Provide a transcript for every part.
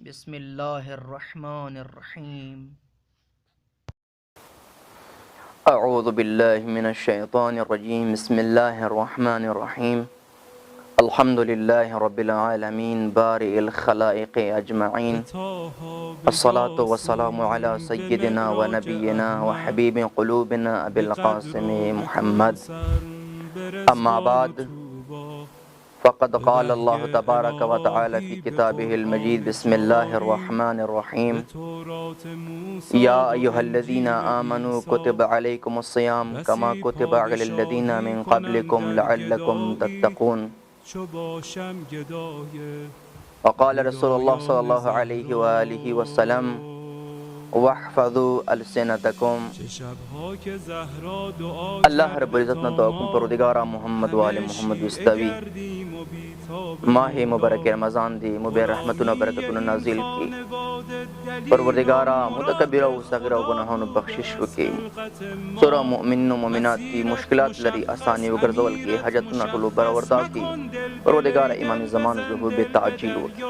بسم الله الرحمن الرحيم. أعوذ بالله من الشيطان الرجيم. بسم الله الرحمن الرحيم. الحمد لله رب العالمين بارئ الخلائق أجمعين. الصلاة والسلام على سيدنا ونبينا وحبيب قلوبنا أبي القاسم محمد. أما بعد، فقد قال الله تبارك وتعالى في كتابه المجيد. بسم الله الرحمن الرحيم. يا أيها الذين آمنوا كتب عليكم الصيام كما كتب على الذين من قبلكم لعلكم تتقون. وقال رسول الله صلى الله عليه وآله وسلم واحفظوا ألسنتكم. اللہ رب العزت نے دعا کو پروردگارا محمد و آل محمد وستوی ماہ مبارک رمضان دی مبارک رحمتنا برکتنا نازل کی. پروردگارا متکبرہ و صغیرہ و گناہوں بخشش وکی. سورہ مؤمنین و مؤمنات کی مشکلات لری آسانی و گرزول کی حاجتنا طلو برآوردہ کی. پروردگارا امام زمان ظہور بتعجیل وکی.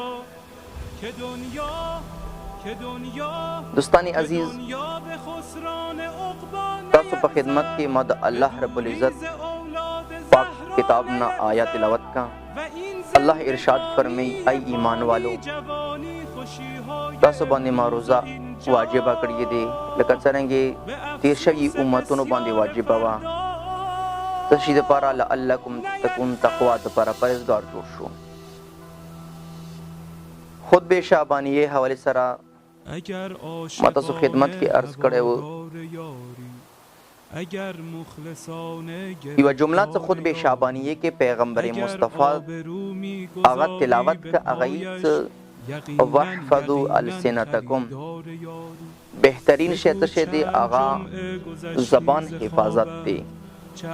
دوستانی عزیز، تاسو په خدمت کې مد الله رب العزت پاک کتابنا آیا تلاوت کا. اللہ ارشاد فرمی ای ایمان والو تاسو باندې ما روزه واجبه کړې دي لکه څرنګه تیر شوي امتونو باندې واجبه وه. تشهید لپاره لعلکم تکون تقوا دپاره پرهیزګار جوړ شو. خطبه شعبانیه حوالې سره ما تاسو خدمت کې عرض کړی و. یوه جمله څه خطبه شعبانیه کې پیغمبر مصطفی هغه تلاوت که هغه څه واحفظوا السنتکم. بهترین شی څه شی دی؟ هغه زبان حفاظت دی.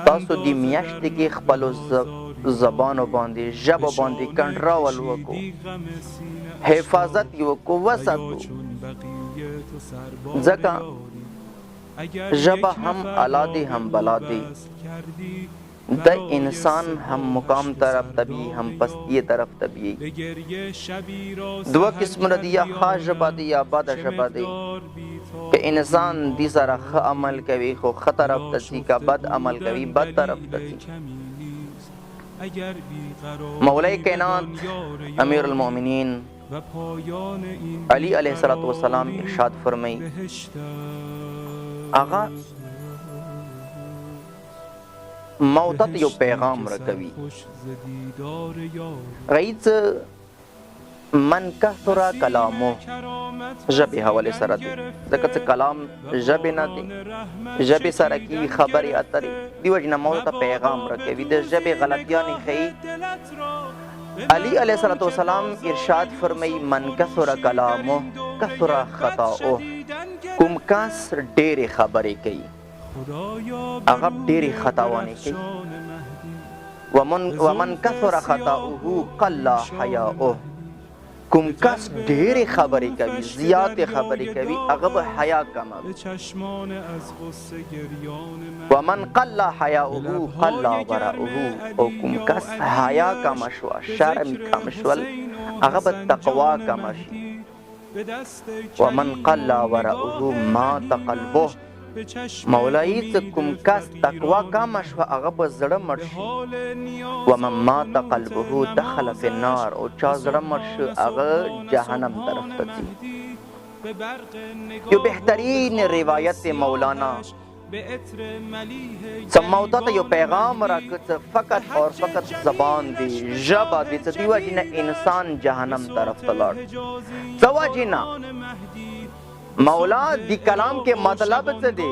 تاسو د میاشتې کې خپلو زبانو باندې ژبو باندې کنټرول وکړو، حفاظت یې وکړو، وساتو. ځکه ژبه هم اعلی دی هم بلا دی. د انسان هم مقام طرف تبی هم پستی طرف تبی. دوه قسم دی، یا ښه ژبه دی یا بده ژبه دی. که انسان دی سره ښه عمل کوي خو ښه طرف ته ځي، که بد عمل کوي بد طرف ته ځي. مولای کائنات امیر المؤمنین علی علیہ الصلوۃ والسلام ارشاد فرمائی آغا موتت یو پیغام رکوي. غیث من کثر کلامو ژبې حوالې سره دی. ځکه چې کلام ژبې نه دی، ژبې سره کېږي خبرې اترې. دې وجې نه موت ته پیغام رکوي، د ژبې غلطیانې ښیي. علی علیہ الصلوۃ والسلام ارشاد فرمائی من کثر کلامو کثر خطاؤه. کوم کس ډېرې خبرې کوي هغه ډېرې خطاوانې کوي. ومن کثر خطاؤه قل حیاؤه. کوم کس ډېرې خبرې کوي، زیاتې خبرې کوي، هغه به حیا کموي. ومن قل حیاؤه قل ورعه. او کوم کس حیا کمه شوه، شرم کم شول، هغه به تقوا کمه شي. ومن قل ورعه مات قلبه. مولایی څه کوم کس تقوا کمه شوه هغه به زړه مړ شي. ومن مات قلبه دخل فی النار. او چا زړه مړ شو هغه جهنم طرف ته ځي. یو بهترین روایت مولانا سموتا ته یو پیغام راکړ، فقط اور فقط زبان دی، ژبه دی. څه دې وجې نه انسان جهنم طرف ته لاړ. څه وجې نه؟ مولا دی کلام کې مطلب څه دی؟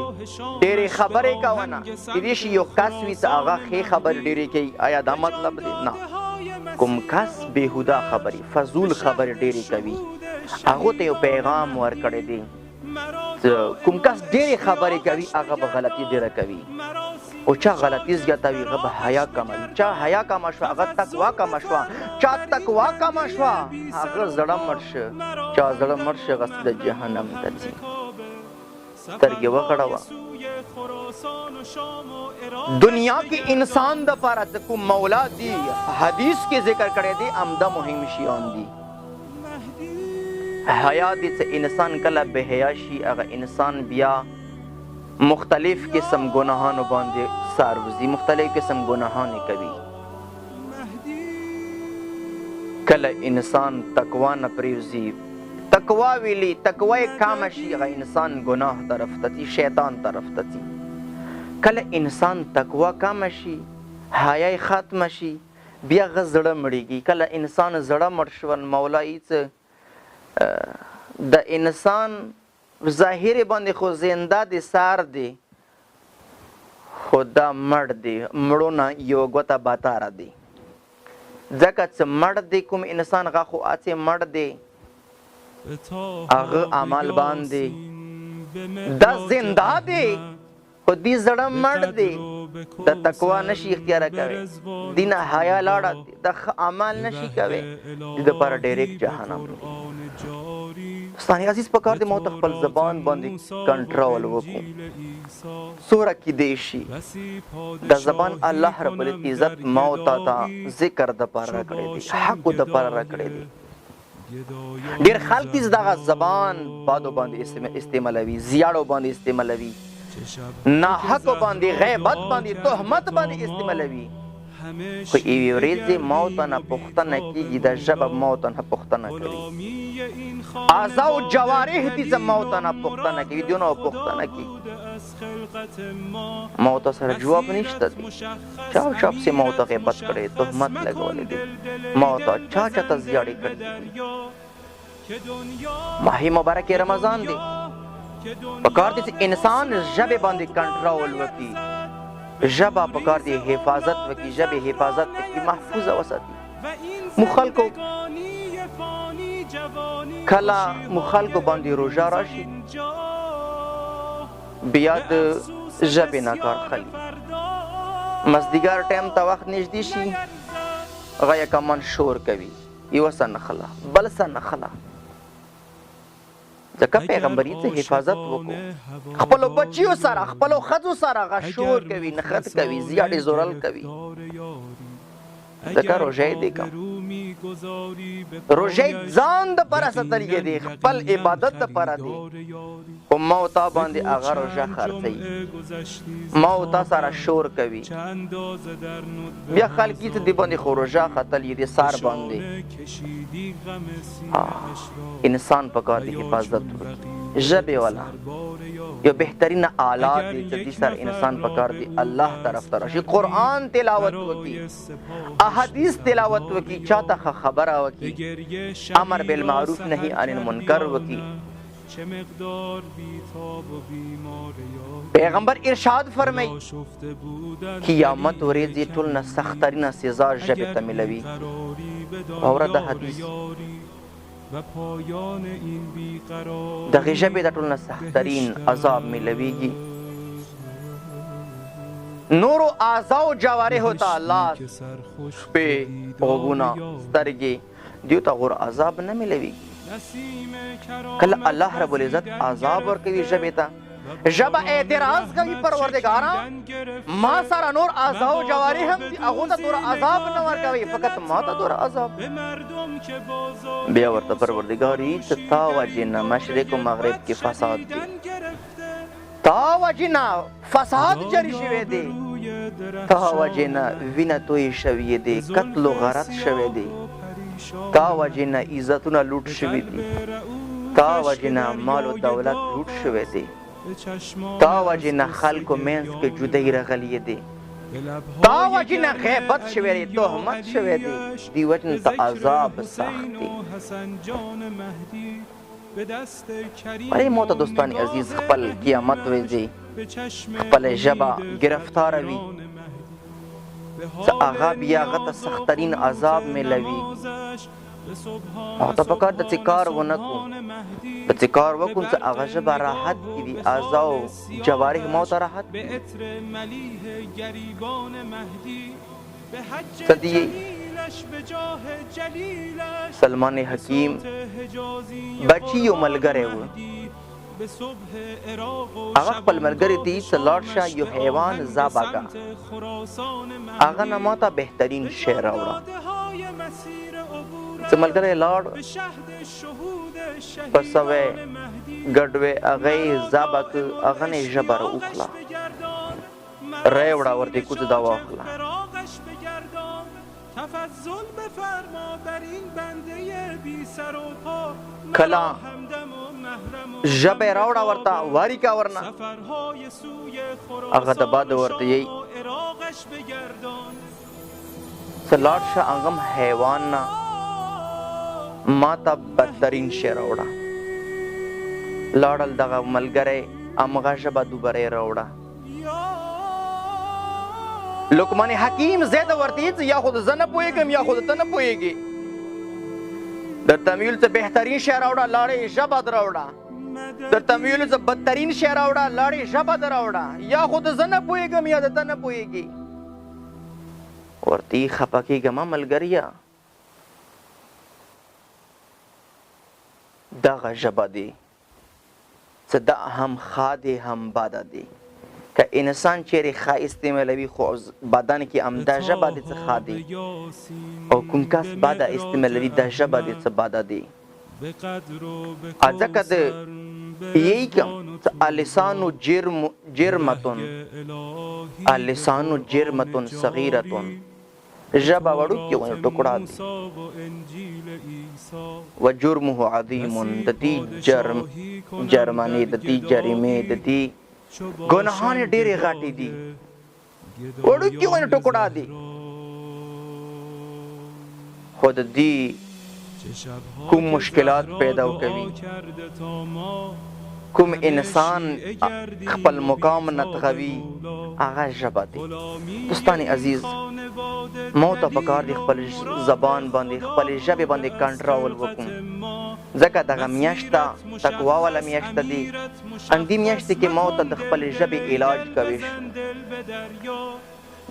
ډېرې خبرې کوه نه. کیدای شي یو کس وي چې هغه ښې خبرې ډېرې کوي، آیا دا مطلب دی؟ نه. کوم کس بېهوده خبرې فضول خبرې ډېرې کوي هغو ته یو پیغام ورکړی دی. کوم کس ډېرې خبرې کوي هغه به غلطي ډېره کوي، او چا غلطي زیاتوي هغه به حیا کموي. چا حیا کمه شوه هغه تقوا کمه شوه. چا تقوا کمه شوه هغه زړه مړ شه. چا زړه مړ شه هغه د جهنم ته ځي. سترګې وغړوه. دنیا کې انسان دپاره د کوم مولا دی حدیث کې ذکر کړی دی عمده مهم شیان دي. حیا دي چې انسان کله بې حیا شي هغه انسان بیا مختلف قسم ګناهانو باندې سر وځي، مختلف قسم ګناهان کوي. کله انسان تقوا نه پرېوځي، تقوا ویلي تقوا یې کامه شي هغه انسان ګناه طرف ته ځي، شیطان طرف ته ځي. کله انسان تقوا کامه شي، حیا یې ختمه شي، بیا هغه زړه مړېږي. کله انسان زړه مړ شول مولایي څه د انسان ظاهر باندې خو زنده دی، سار دی، خو دا مړ دی، مړو نه یو ګوته باتاره دی. ځکه چې مړ دی کوم انسان هغه خو هسې مړ دی، هغه عمل باندې دا زنده دی، خو دی زړه مړ دی، د تقوا نشي اختیاره کوي، دی نه حیا لاړه، د عمل نشي کوي، د دپاره ډایرکټ جهنم دی. ستاني عزیز پکار دی موږ خپل زبان باندې کنټرول وکړو. څومره کیدی شي د زبان الله رب العزت موږ ته ذکر دپاره راکړی دی، حقو دپاره راکړی دی. ډېر خلک دي دغه زبان بادو باندې استعمالوي، زیاړو باندې استعمالوي، ناحقو باندې، غیبت باندې، تهمت باندې استعمالوي. خو یوې ورځې موت نه پوښتنه کېږي، د ژبه موت نه پوښتنه کوي، اعضا او جوارح دي چې موت نه پوښتنه کوي، دوی نه پوښتنه کېږي. موت سره جواب نشته دی. چا چا پسې موت غیبت کړی، تهمت لګولی دی، موت چا چاته زیاړې کړي دي. ماهی مبارک رمضان دی، پکار دی چې انسان ژبې باندې کنټرول وکړي، ژبه پکار دی حفاظت وکړي، ژبې حفاظت وکړي، محفوظه وساتي. مو خلکو کله مو خلکو باندې روژه راشي، بیا د ژبې نه کار خلي. مازدیګر ټایم ته وخت نږدې شي، هغه یکمن شور کوي، یوه څه نښله بل څه نښله. ځکه پیغمبري څه حفاظت وکړو، خپلو بچیو سره خپلو ښځو سره هغه شور کوي، نښت کوي، زیاړې زورل کوي. ځکه روژه یې دی کم، روژه یې ځان دپاره ساتلی دی، خپل عبادت دپاره دی. خو ما او تا باندې هغه روژه خرڅوي، ما او تا سره شور کوي. بیا خلک چې دې باندې خو روژه ختلی دی سار باندې. انسان پکار دی حفاظت وکړي. ژبې والا یو بهترین آلات دی چې دې سره انسان پکار دی الله طرف ته راشي، قرآن تلاوت وکړي، احادیث تلاوت وکړي، چاته ښه خبره وکړي، امر بالمعروف نهي عن المنکر وکړي. پیغمبر ارشاد فرمایي قیامت ورځې ټول نه سخترینه سزا ژبې ته ملوي. اوره د حدیث دغې ژبې د ټول نه سخترین عذاب ملویږي. نورو اعضاو جوارحو ته لاس، شپې، غوږونه، سترګې، دیو ته غور عذاب نه ملویږي. کله الله رب العزت عذاب ورکوي ژبې ته، ژبه اعتراض کوي پروردګاره ما سره نور اعضا او جوارح هم دي، هغو ته دوره عذاب نه ورکوي، فقط ما ته دوره عذاب. بیا ورته پروردګاري چې تا وجې نه مشرق و مغرب کې فساد دی، تا وجې نه فساد جاری شوی دی، تا وجې نه وینه توی شوی دی، قتل و غارت شوی دی، تا وجې نه عزتونه لوټ شوي دي، تا وجې نه مال و دولت لوټ شوی دی، تا وجې نه خلکو منځ کې جدایي راغلی دی، تا وجې نه غیبت شوی دی، تهمت شوی دی، دې وجې نه ته عذاب سخت دی. ولې مو ته دوستان عزیز خپل قیامت ورځې خپله ژبه ګرفتاره وي، څه هغه بیا هغه ته سخترین عذاب میلوي. او ته پکار د څه کار ونه کړو، د څه کار وکړو چې هغه ژبه راحت کړي وي، اعضا او جوارح مو ته راحت کړي. څه دی سلمان حکیم بچي یو ملګری و، هغه خپل ملګري ته چې لاړ شه یو حیوان ذبح کړه، هغه نه ما ته بهترین شی راوړه. څه ملګری لاړ په سوی ګډوې هغه یې ذبح که هغه نه یې ژبه راوخله ری وړه ورته کوڅ دا واخله کله ژبه یې راوړه ورته واري کا ورنه هغه د باد ورته یی څه لاړ شه هغه هم حیوان نه ما ته بدترین شی راوړه لاړل دغه ملګری همغه ژبه دوباره یې راوړه لقمان حکیم زید ورته هېڅ یا خو زه نه پوهېږم یا خو ته نه پوهېږې درته مې ویل څه بهترین شی راوړه لاړې ژبه در راوړه درته مې ویل څه بدترین شی راوړه لاړې ژبه در راوړه یا خو زه نه پوهېږم یا ته نه پوهېږې ورته یې خفه کېږم ملګریه دغه ژبه دی څه دا هم ښه دی هم بده دی که انسان چیرې ښه استعمالوي خو بدن کې همدا ژبه دی څه ښه دی او کوم کس بده استعمالوي دا ژبه دی څه بده دی ځکه د یی کوم اللسان جرمتون اللسان جرمتون صغیرتون ژبه وړوکې غوندې ټوکړه دی و جرمه عظیم د دې جرمنې د دې جریمې د دې ګناهان یې ډېرې غټې دي وړوکې غوندې ټوکړه دی خو د دې کوم مشکلات پیدا کوي کوم انسان خپل مقام نتغوي هغه ژبه دی دوستان عزیز مو ته پکار دی خپل زبان باندې خپل ژبې باندې کنټرول وکړو ځکه دغه میاشته تقوا والا میاشته دی همدې میاشتې کې مو ته د خپل ژبې علاج کوي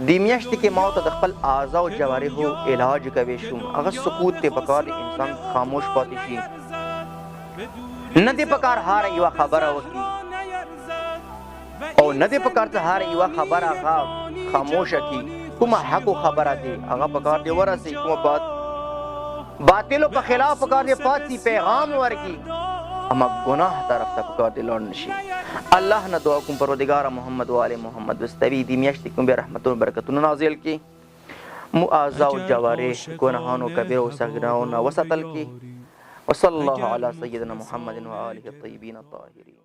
دې میاشتې کې ما ته د خپل اعضا او جوارحو علاج کوي شوم هغه سکوت ته پکار دی انسان خاموش پاتې شي نه دی پکار هر یوه خبره وکړي او نه دی پکار ته هر یوه خبره هغه خاموشه کړي کومه حق خبره دی هغه پکار دی ورسي کومه باطلو په خلاف پکار دی پاتې پیغام ورکړي اما گناه طرف ته پکار دی لاړ نشي الله نه دعا کوم پروردگار محمد و آل محمد واستوي دې میاشتې کوم به رحمتونو برکتونو نازل کړي مو اعضا او جوارح ګناهانو کبیره او صغیرو نه وساتل کړي وصلی الله علی سیدنا محمد و آله الطیبین الطاهرین